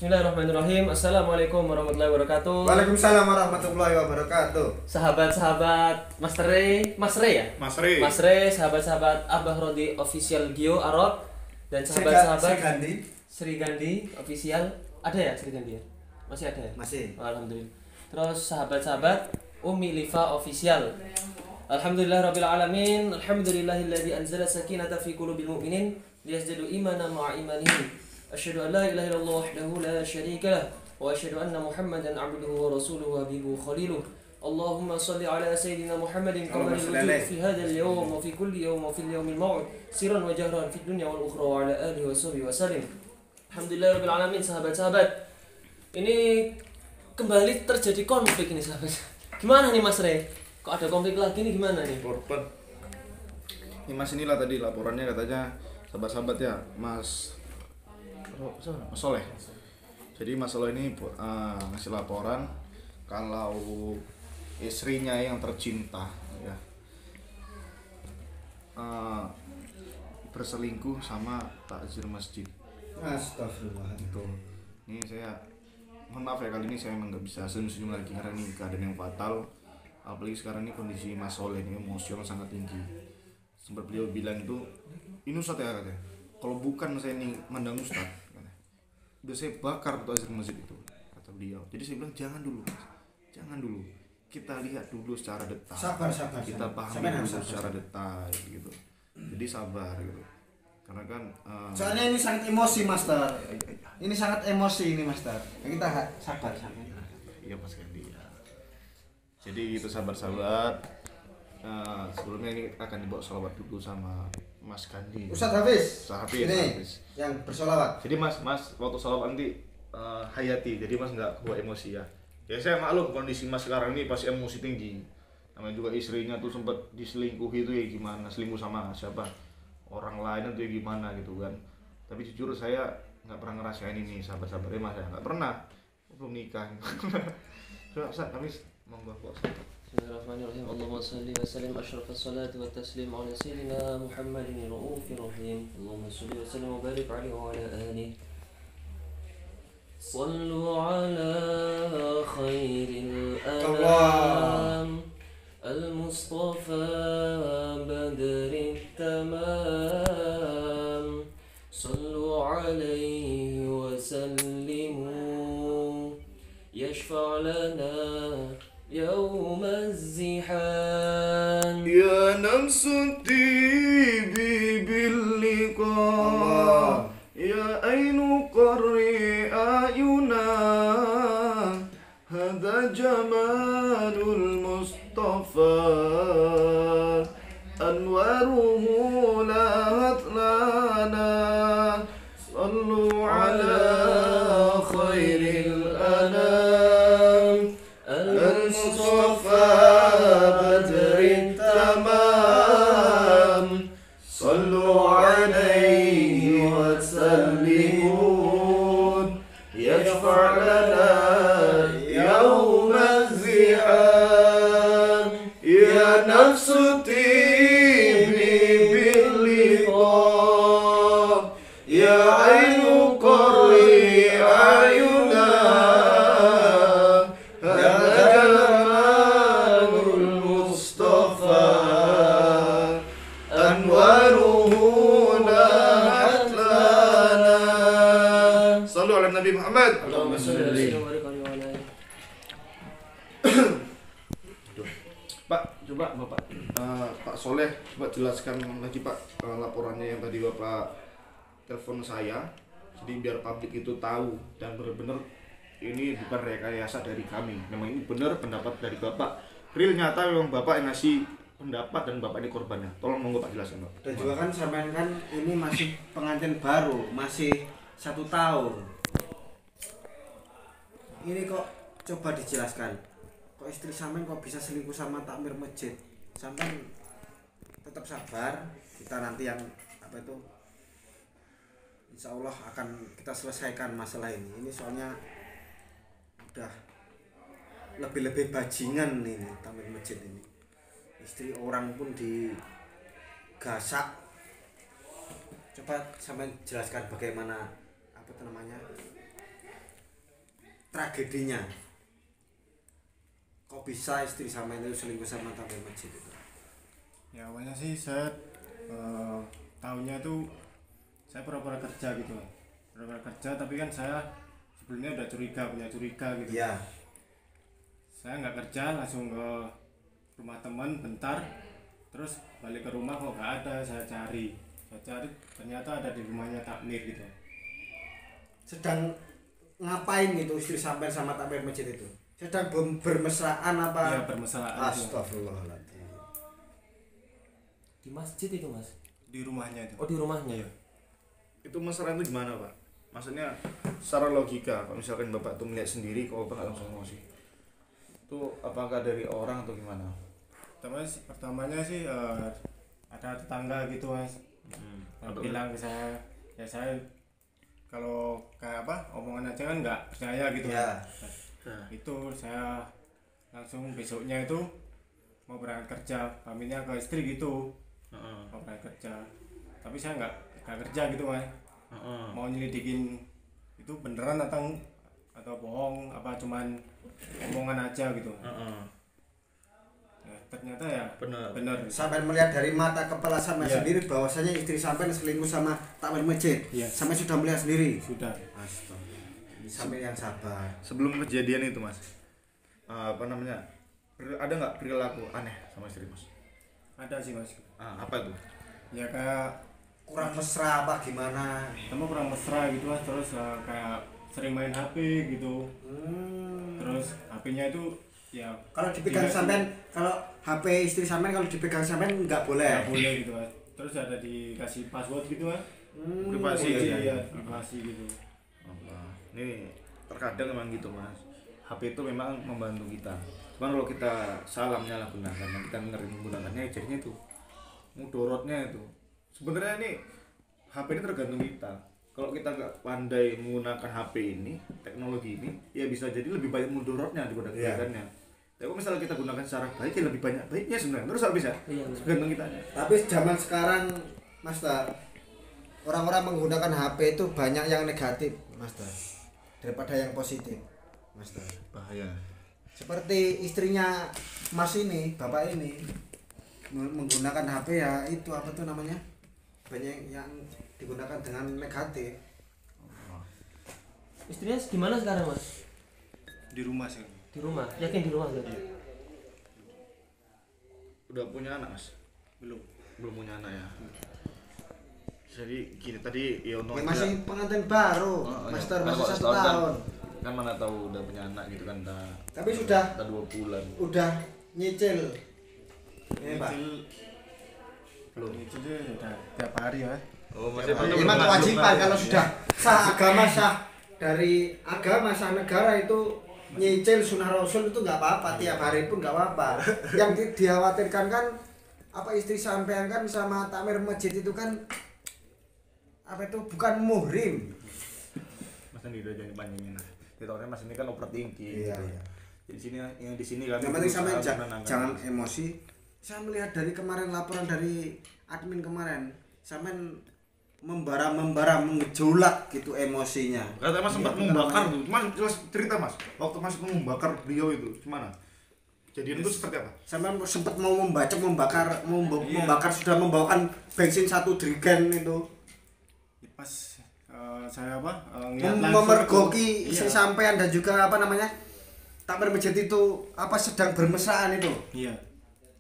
Bismillahirrahmanirrahim. Assalamualaikum warahmatullahi wabarakatuh. Waalaikumsalam warahmatullahi wabarakatuh. Sahabat-sahabat Mas Re ya? Mas Re, sahabat-sahabat Abah Rodi Official Gio Arok dan sahabat-sahabat Sri Gandhi Official. Ada ya Sri Gandhi ya? Masih ada ya? Masih. Alhamdulillah. Terus sahabat-sahabat Umi Liva Official. Alhamdulillah rabbil alamin. Alhamdulillahilladzi anzala sakinata fi qulubil mu'minin liyazdadu imanan ma'a imanihim. Asyhadu an la ilaha illallah wahdahu la syarika lah wa asyhadu anna Muhammadan 'abduhu wa rasuluhu wa habibuhu khaliluh. Allahumma shalli ala sayyidina Muhammadin qamaril wujud fi hadzal yawm wa fi kulli yawm wa fil yawmil maw'ud sirran wa jahran fid dunya wal ukhra wa ala alihi wa sahbihi wa sallim. Alhamdulillah rabbil alamin. Sahabat-sahabat, ini kembali terjadi konflik ini sahabat. Gimana nih Mas Re? Kok ada konflik lagi nih, gimana nih? Korban. Ini Mas inilah tadi laporannya katanya sahabat-sahabat ya, Mas Soleh. Jadi Mas Soleh ini ngasih laporan kalau istrinya yang tercinta ya berselingkuh sama takzir masjid. Astagfirullah. Itu. Ini saya mohon maaf ya, kali ini saya emang nggak bisa senyum-senyum lagi karena ini keadaan yang fatal. Apalagi sekarang ini kondisi Mas Soleh ini emosional sangat tinggi. Sempat beliau bilang itu, ini Ustaz ya katanya, kalau bukan saya ini mandang Ustaz, udah saya bakar takzir masjid itu, kata beliau. Jadi saya bilang jangan dulu, kita lihat dulu secara detail. Sabar. Kita pahami dulu secara detail gitu. Jadi sabar gitu. Karena kan soalnya ini sangat emosi, Master. Ini sangat emosi ini, Master. Kita sabar. Iya Mas Kandi ya. Jadi gitu sahabat-sahabat. Sebelumnya ini akan dibawa sholawat dulu sama Mas Kandi. Ustaz Hafiz. Ini yang bersolawat. Jadi Mas waktu sholawat nanti hayati. Jadi Mas nggak kebawa emosi ya. Ya saya maklum kondisi Mas sekarang ini pasti emosi tinggi. Namanya juga istrinya tuh sempat diselingkuhi itu ya gimana, selingkuh sama siapa? Orang lain itu ya gimana gitu kan. Tapi jujur saya nggak pernah ngerasain ini sahabat-sahabatnya Mas, ya nggak pernah, belum nikah. Coba Ustaz Hafiz monggo Pak. Bismillahirrahmanirrahim. Allahumma shalli wa sallim asyrafas salati wa taslim ala sayyidina Muhammadin ar-raufir rahim. Allahumma shalli wa sallim wa barik alaihi wa ala alihi. Sallu ala khairil anam al-mustafa badri tamam. Sallu alaihi wa sallimu yashfa' lana يوم الزحام يا نفس الطيب باللقاء يا عين قري أعينا هذا جمال المصطفى أنواره لاهت لنا صلوا على خير الأنام المصطفى بدر تمام صلوا عليه وسلموا يشفع لنا يوم الزحام يا نفس طيبي باللقاء يا عين قري أعينا Nabi Muhammad. Allahumma shalli wa barik alaihi wa ala alihi. Pak, coba Bapak Pak Soleh coba jelaskan lagi Pak laporannya yang tadi Bapak telepon saya. Jadi biar publik itu tahu dan benar-benar ini bukan rekayasa dari kami. Memang ini benar pendapat dari Bapak. Real nyata memang Bapak yang ngasih pendapat dan Bapak ini korbannya. Tolong monggo Pak jelaskan Pak. Dan juga kan sampean kan ini masih pengantin baru, masih 1 tahun. Ini kok coba dijelaskan, kok istri sampean kok bisa selingkuh sama takmir masjid? Sampean tetap sabar, kita nanti yang apa itu, insya Allah akan kita selesaikan masalah ini. Ini soalnya udah lebih-lebih bajingan ini takmir masjid ini. Istri orang pun digasak. Coba sampean jelaskan bagaimana apa itu namanya, tragedinya kok bisa istri sama itu selingkuh sama takmir masjid itu? Ya awalnya sih saya tahunya tuh saya pura-pura kerja gitu, pura-pura kerja, tapi kan saya sebelumnya udah punya curiga gitu. Iya. Saya nggak kerja, langsung ke rumah teman bentar, terus balik ke rumah kok nggak ada. Saya cari ternyata ada di rumahnya takmir gitu. Sedang ngapain gitu istri sampai sama takmir masjid itu? Sedang bermesraan apa? Iya, bermesraan. Astagfirullahaladzim. Di masjid itu, Mas. Di rumahnya itu. Oh, di rumahnya ya. Itu mesra itu gimana Pak? Maksudnya secara logika, kalau misalkan Bapak tuh melihat sendiri, kok Bapak nggak langsung emosi? Itu apakah dari orang atau gimana? Pertamanya sih ada tetangga gitu Mas, bilang ke saya, ya saya kalau kayak apa omongan aja kan nggak percaya gitu Ya. Itu saya langsung besoknya itu mau berangkat kerja, pamitnya ke istri gitu, mau berangkat kerja, tapi saya nggak kerja gitu Mas. Mau nyelidikin itu beneran atau bohong, apa cuman omongan aja gitu. Ya, ternyata ya benar. Sampai melihat dari mata kepala sampai Iya. sendiri bahwasanya istri sampai selingkuh sama takmir masjid. Iya. Sampai sudah melihat sendiri. Sudah. Astaga. Sampai yang sabar. Sebelum kejadian itu Mas, apa namanya? Ada nggak perilaku aneh sama istri Mas? Ada sih Mas. Apa itu? Ya kayak Kurang mesra apa gimana? sama kurang mesra gitu Mas, terus kayak sering main HP gitu. Terus HP-nya itu ya Kalau dipegang sampean, kalau HP istri sampean kalau dipegang sampean nggak boleh. nggak boleh gitu Mas. Terus ada dikasih password gitu Mas. Privasi ya? Iya, privasi gitu. Ini terkadang memang gitu Mas. HP itu memang membantu kita. Cuman kalau kita salah menyalahgunakan, kita ngeri menggunakannya, jadinya itu mudorotnya itu. Sebenarnya ini HP ini tergantung kita. Kalau kita nggak pandai menggunakan HP ini, teknologi ini, ya bisa jadi lebih banyak mudorotnya daripada kebaikannya. Tapi kalau misalnya kita gunakan secara baik, ya lebih banyak baiknya sebenarnya. Terus bisa Iya. tergantung kita. Tapi zaman sekarang, Master, orang-orang menggunakan HP itu banyak yang negatif, Master, daripada yang positif, Master. Bahaya. Seperti istrinya Mas ini, bapak ini menggunakan HP ya itu apa tuh namanya? Banyak yang digunakan dengan negatif. Istrinya gimana sekarang, Mas? Di rumah sih. Di rumah. Yakin di rumah berarti? Udah punya anak Mas? Belum. Belum punya anak ya. Jadi gini tadi ya untuk Ya, masih pengantin baru, Master, masih 1 tahun. Kan mana tahu udah punya anak gitu kan, Tapi sudah 2 bulan. udah nyicil. Ini Pak. Belum. Itu sih udah tiap hari ya. Oh, Memang kewajiban kalau sudah sah agama, sah dari agama, sah negara itu nyicil sunnah Rasul itu nggak apa-apa, tiap hari pun nggak apa-apa. Yang dikhawatirkan kan apa istri sampean kan sama takmir masjid itu kan apa itu bukan muhrim. Mas Andi udah jadi panjangin. Kita Mas ini kan overthinking. Iya, gitu. iya. Di sini yang di sini kan. Yang penting sampean berusaha menenangkan jangan diri. emosi. Saya melihat dari kemarin laporan dari admin kemarin, sampean membara mengejolak gitu emosinya. Kata Mas sempat Iya, membakar namanya. tuh. Mas jelas cerita Mas. Waktu Mas itu membakar beliau itu gimana? Kejadian itu seperti apa? Sampean sempat mau membakar Iya. membakar sudah membawakan bensin 1 jerigen itu. Ya, pas saya ngeliat langsung Memergoki itu. istri Iya. sampean dan juga apa namanya? Takmir masjid itu apa sedang bermesraan itu. Iya.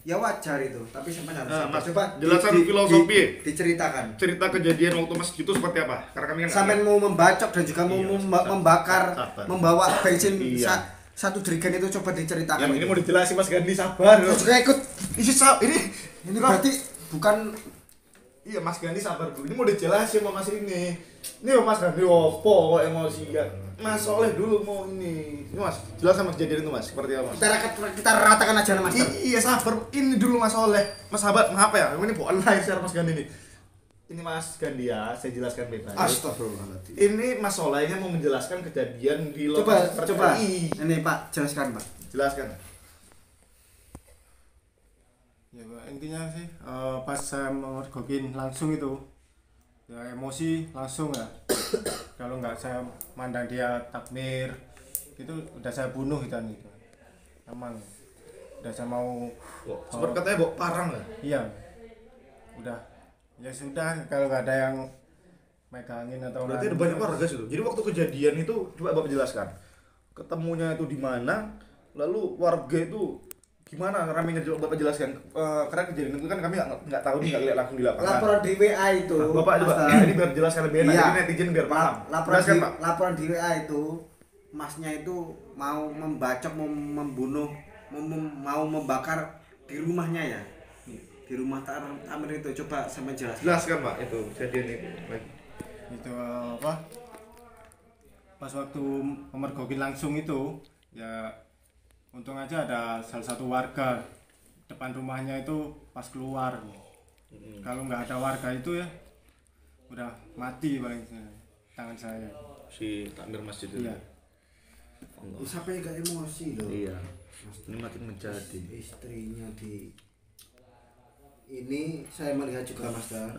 Ya wajar itu, tapi sampean harus Nah, sabar. Mas, Coba jelaskan filosofi. diceritakan. Cerita kejadian waktu Mas itu seperti apa? Karena kami kan nggak Sampai lihat. mau membacok dan juga mau Iya, membakar, sabar. membawa bensin Iya. 1 jerigen itu coba diceritakan. Yang ini mau dijelasin Mas Gandhi, sabar. Terus juga ikut. Ini Berarti bukan iya Mas Gandhi sabar dulu. Ini mau dijelasin sama Mas ini. Ini Mas Gandhi opo kok emosi ya. Mas Soleh dulu mau ini. Ini Mas, jelaskan Mas kejadian itu Mas, seperti apa Mas? kita ratakan aja Mas. Iya sabar, ini dulu Mas Soleh. Mas sahabat, maaf ya, ini bukan live share Mas Gandhi ini. Ini Mas Gandhi ya, saya jelaskan bebas. Astagfirullahaladzim. Ini Mas Soleh ini mau menjelaskan kejadian di Coba lokasi seperti coba. ini. Ini Pak, jelaskan Pak. Jelaskan. Ya Pak, intinya sih pas saya memergokin langsung itu ya emosi langsung ya. Kalau nggak saya mandang dia takmir itu udah saya bunuh itu. Emang udah saya mau Seperti katanya bawa parang lah. iya. Udah ya sudah kalau nggak ada yang megangin atau Berarti ada banyak warga situ. Jadi waktu kejadian itu coba Bapak jelaskan. Ketemunya itu di mana? Lalu warga itu gimana ramenya, coba Bapak jelaskan. Karena kejadian itu kan kami nggak tahu nih, nggak lihat langsung di lapangan. Laporan di WA itu. Nah, Bapak coba ini biar jelaskan lebih enak. Iya. Jadi netizen biar paham. Jelaskan, Pak. Laporan di WA itu masnya itu mau membacok, mau membunuh, mau membakar di rumahnya ya. Di rumah Tamir itu, coba sama jelaskan. Jelaskan, Pak, itu kejadian itu. Baik. itu apa pas waktu memergokin langsung itu ya, untung aja ada salah satu warga depan rumahnya itu pas keluar. Kalau nggak ada warga itu ya udah mati paling tangan saya. Si takmir masjid itu. Iya. Sampai gak emosi loh. Iya. Ini makin menjadi. Istrinya ini saya melihat juga Mas Da.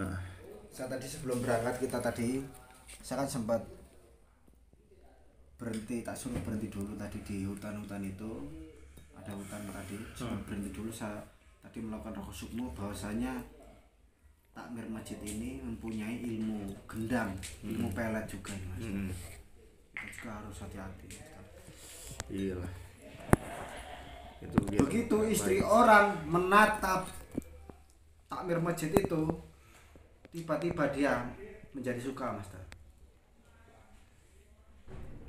Saya tadi sebelum berangkat saya kan sempat berhenti, tak suruh berhenti dulu tadi di hutan-hutan itu. Ada hutan tadi, sempat berhenti dulu. Saya tadi melakukan rokok sukmo bahwasanya takmir masjid ini mempunyai ilmu gendang, ilmu pelet juga nih, Mas. Kita juga harus hati-hati. Iya lah. Itu Begitu istri orang menatap takmir masjid itu, tiba-tiba dia menjadi suka, Mas.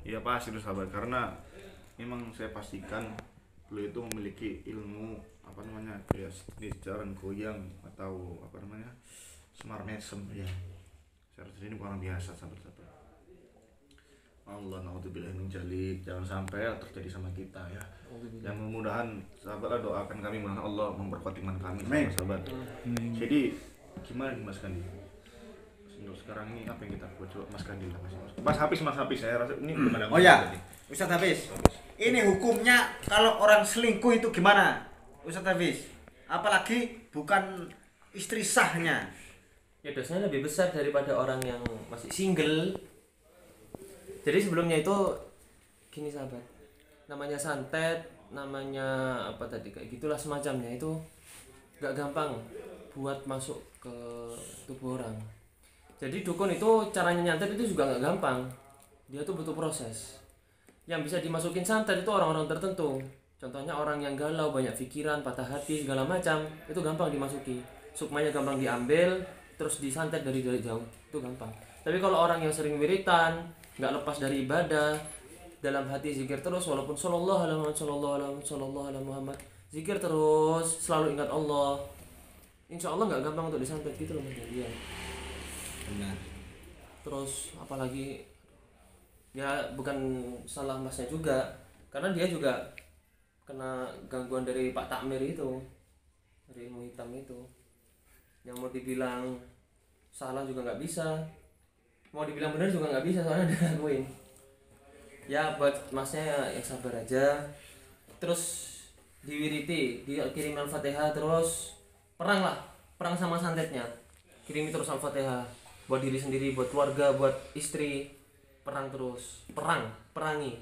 Iya pasti itu sahabat, karena memang saya pastikan beliau itu memiliki ilmu apa namanya, kayak jaran goyang atau apa namanya, semar mesem ya. Saya rasa ini orang biasa sahabat-sahabat. Allah naudzubillah min dzalik, jangan sampai terjadi sama kita ya. Yang mudah-mudahan sahabatlah doakan kami, mudah Allah memperkuat iman kami sahabat. Jadi gimana nih Mas Kandi? Untuk sekarang ini apa yang kita buat, coba Mas Kandi lah Mas Hafiz, saya rasa ini belum ada. Oh ya, Ustadz Hafiz. Ini hukumnya kalau orang selingkuh itu gimana, Ustadz Hafiz? Apalagi bukan istri sahnya. Ya dosanya lebih besar daripada orang yang masih single. Jadi sebelumnya itu gini sahabat, namanya santet, namanya apa tadi kayak gitulah semacamnya, itu gak gampang buat masuk ke tubuh orang. Jadi dukun itu caranya nyantet itu juga gak gampang, dia tuh butuh proses. Yang bisa dimasukin santet itu orang-orang tertentu, contohnya orang yang galau, banyak pikiran, patah hati segala macam, itu gampang dimasuki. Sukmanya gampang diambil, terus disantet dari jauh, itu gampang. Tapi kalau orang yang sering wiritan, nggak lepas dari ibadah, dalam hati zikir terus, walaupun sallallahu alaihi Muhammad, zikir terus, selalu ingat Allah, insya Allah nggak gampang untuk disantet gitu loh Mas. Iya. Benar. Terus apalagi ya bukan salah Masnya juga, karena dia juga kena gangguan dari Pak Takmir itu, dari ilmu hitam itu. Yang mau dibilang salah juga nggak bisa, mau dibilang benar juga nggak bisa, soalnya dia lakuin. Ya buat Masnya yang sabar aja, terus diwiriti, dikirim Al-Fatihah, terus perang sama santetnya, kirimi terus Al-Fatihah buat diri sendiri, buat keluarga, buat istri, perang terus, perangi,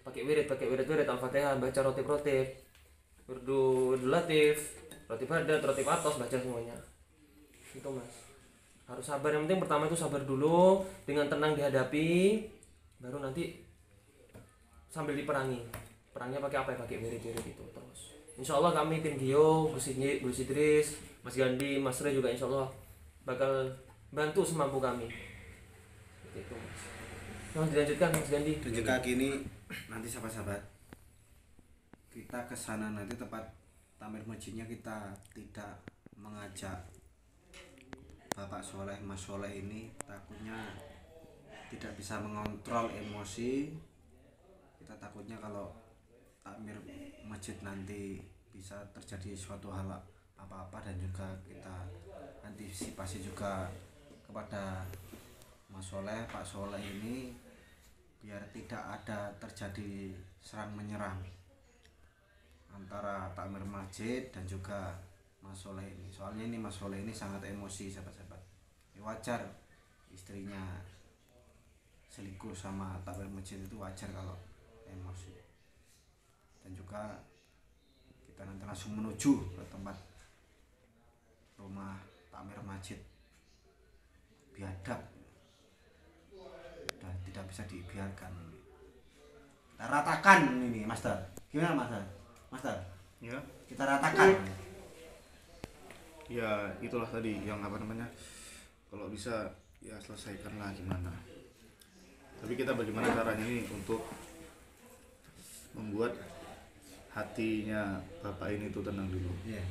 pakai wirid Al-Fatihah, baca rotib, wirdu latif, rotib hadat, rotib atos, baca semuanya. Itu Mas, harus sabar. Yang penting pertama itu sabar dulu, dengan tenang dihadapi, baru nanti sambil diperangi. Perangnya pakai apa ya? Pakai wirid itu terus. Insya Allah kami tim Gio, Gus Idris, Mas Gandhi, Mas Re juga insya Allah bakal bantu semampu kami. Itu Mas. Nah, dilanjutkan Mas Gandhi. Jika gini nanti sahabat-sahabat, kita ke sana nanti tempat tamir masjidnya, kita tidak mengajak Bapak Soleh, Mas Soleh ini, takutnya tidak bisa mengontrol emosi. Kita takutnya kalau takmir masjid nanti bisa terjadi suatu hal apa-apa, dan juga kita antisipasi juga kepada Mas Soleh, Pak Soleh ini, biar tidak ada terjadi serang menyerang antara takmir masjid dan juga Mas Soleh ini. Soalnya ini Mas Soleh ini sangat emosi sahabat-sahabat. Ya, wajar istrinya selingkuh sama takmir masjid, itu wajar kalau emosi. Dan juga kita nanti langsung menuju ke tempat rumah takmir masjid biadab, dan tidak bisa dibiarkan. Kita ratakan ini, Master. Gimana, Master? Master, Ya, kita ratakan. ya itulah tadi yang apa namanya, kalau bisa ya selesaikanlah gimana. Tapi kita bagaimana caranya ini untuk membuat hatinya bapak ini tuh tenang dulu. Iya.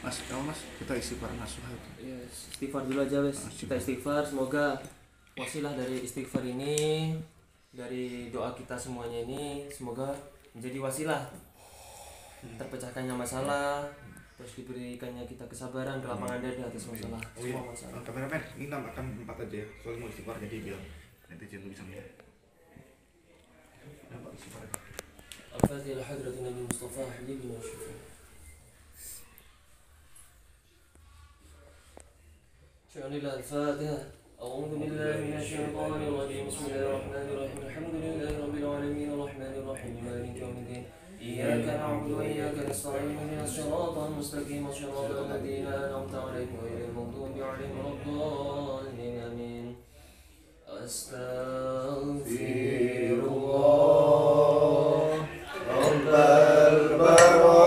Mas, kalau mas kita istighfar nasuha itu. Ya, istighfar dulu aja wes. Kita istighfar, semoga wasilah dari istighfar ini, dari doa kita semuanya ini, semoga menjadi wasilah terpecahkannya masalah, terus diberikannya kita kesabaran, kelapangan dada atas masalah, semua masalah. Kameramen, ini namakan 4 aja ya, soalnya mau istighfar jadi biar netizen bisa melihat. Nampak istighfar. Al-Fatihah ila hadratin Nabi Mustafa habibina wa syafi'ina. Syu'alillah al-Fatihah. أعوذ بالله من الشيطان الرجيم بسم الله الرحمن الرحيم الحمد لله رب العالمين الرحمن الرحيم مالك يوم الدين إياك نعبد وإياك نستعين اهدنا الصراط المستقيم صراط الذين أنعمت عليهم غير المغضوب عليهم ولا الضالين آمين أستغفر الله رب البرايا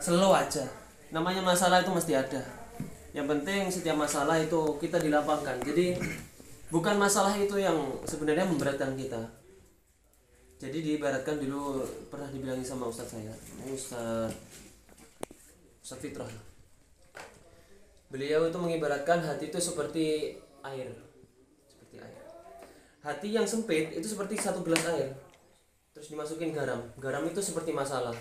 slow aja. Namanya masalah itu mesti ada. Yang penting setiap masalah itu kita dilapangkan. Jadi bukan masalah itu yang sebenarnya memberatkan kita. Jadi diibaratkan dulu pernah dibilangin sama Ustadz saya, Ustadz Fitrah. Beliau itu mengibaratkan hati itu seperti air. Seperti air. Hati yang sempit itu seperti satu gelas air. Terus dimasukin garam. Garam itu seperti masalah.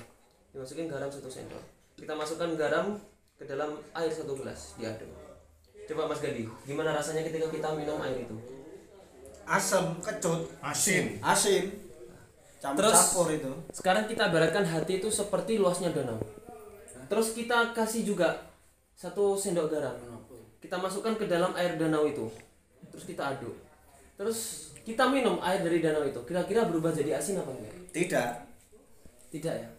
Dimasukin garam 1 sendok. Kita masukkan garam ke dalam air 1 gelas, diaduk. Coba Mas Gadi, gimana rasanya ketika kita minum air itu? Asam, kecut, Asin. campur itu. Sekarang kita ibaratkan hati itu seperti luasnya danau. Terus kita kasih juga 1 sendok garam. Kita masukkan ke dalam air danau itu. Terus kita aduk. Terus kita minum air dari danau itu. Kira-kira berubah jadi asin apa enggak? Tidak ya.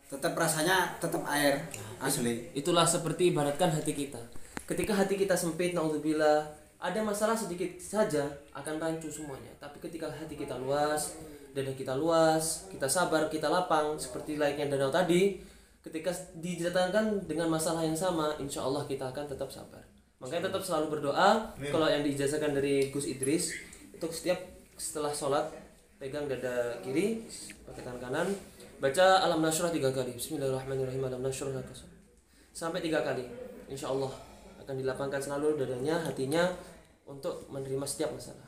Tetap rasanya tetap air asli. Itulah seperti ibaratkan hati kita. Ketika hati kita sempit, naudzubillah, ada masalah sedikit saja akan rancu semuanya. Tapi ketika hati kita luas, dada kita luas, kita sabar, kita lapang, seperti layaknya danau tadi, ketika didatangkan dengan masalah yang sama, insya Allah kita akan tetap sabar. Makanya tetap selalu berdoa. Kalau yang diijazahkan dari Gus Idris, itu setiap setelah sholat pegang dada kiri, pakai tangan kanan, baca Alam Nashrah 3 kali. Bismillahirrahmanirrahim. Alam Nashrah sampai 3 kali. Insya Allah akan dilapangkan selalu dadanya, hatinya untuk menerima setiap masalah.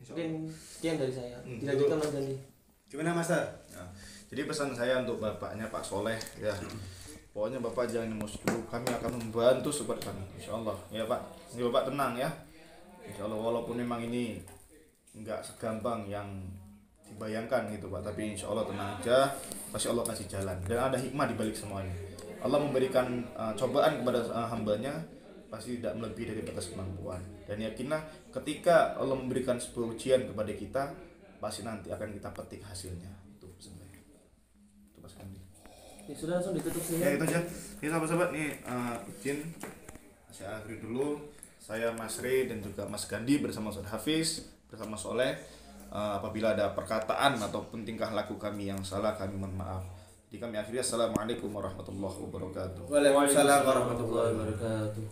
Mungkin sekian dari saya. Dilanjutkan Mas Dandi. Gimana Master? Ya. Jadi pesan saya untuk bapaknya Pak Soleh ya, pokoknya bapak jangan emosi dulu, kami akan membantu seperti kami, insya Allah ya Pak. Ini bapak tenang ya, insya Allah, walaupun memang ini nggak segampang yang dibayangkan gitu Pak, tapi insya Allah tenang aja, pasti Allah kasih jalan dan ada hikmah di balik semuanya. Allah memberikan cobaan kepada hambanya pasti tidak melebihi dari batas kemampuan, dan yakinlah ketika Allah memberikan sebuah ujian kepada kita pasti nanti akan kita petik hasilnya. Itu sebenarnya. Itu Mas Kandi. Ya, sudah langsung ditutup sini. Ya itu aja. Ya sahabat-sahabat nih izin saya akhiri dulu. Saya Mas Rey dan juga Mas Gandhi bersama Ustaz Hafiz bersama Soleh. Apabila ada perkataan ataupun tingkah laku kami yang salah, kami mohon maaf. Jadi kami akhiri. Assalamualaikum warahmatullahi wabarakatuh. Waalaikumsalam warahmatullahi wabarakatuh.